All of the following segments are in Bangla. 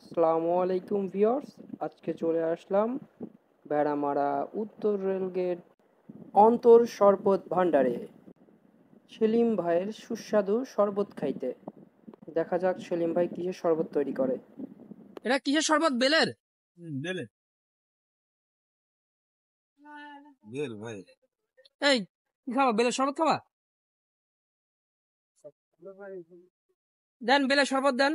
আসসালামু আলাইকুম ভিউয়ার্স, আজকে চলে আসলাম ভেড়ামারা উত্তর রেলগেট অন্তর শরবত ভান্ডারে সেলিম ভাইয়ের সুস্বাদু শরবত খাইতে। দেখা যাক সেলিম ভাই কিসের শরবত তৈরি করে। এটা কিসের শরবত? বেলের? বেলে বেল ভাই। এই কি খাবা? বেলের শরবত খাবা? দেন বেলের শরবত দেন।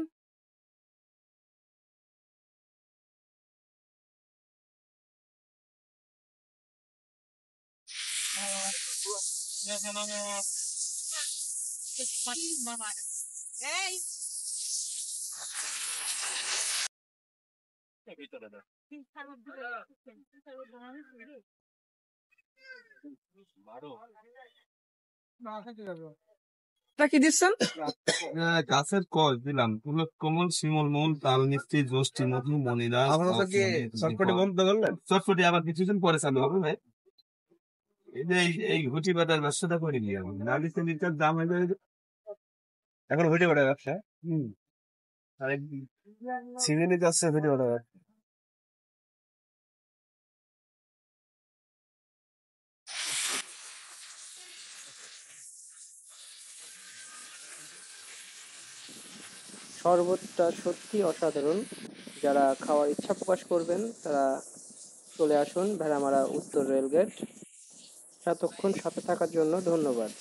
এটা কি দিচ্ছেন? গাছের কষ দিলাম, পুলক কোমল শিমল মূল তাল মিষ্টি যষ্টি মধু মনিরা। চটপটি বন্ধ করলেন? চটপটি আবার কিছুদিন পরে চালু হবে ভাই। এই যে এই ঘুটি বাটার ব্যবসাটা করে নিয়ে আমি নালি লিটার দাম হয়ে যাবে এখন ঘুটি বাটার ব্যবসা। আরেক সিজনে যাচ্ছে ঘুটি বাটার। শরবতটা সত্যি অসাধারণ। যারা খাওয়ার ইচ্ছা প্রকাশ করবেন তারা চলে আসুন ভেড়ামারা উত্তর রেলগেট। এতক্ষণ সাথে থাকার জন্য ধন্যবাদ।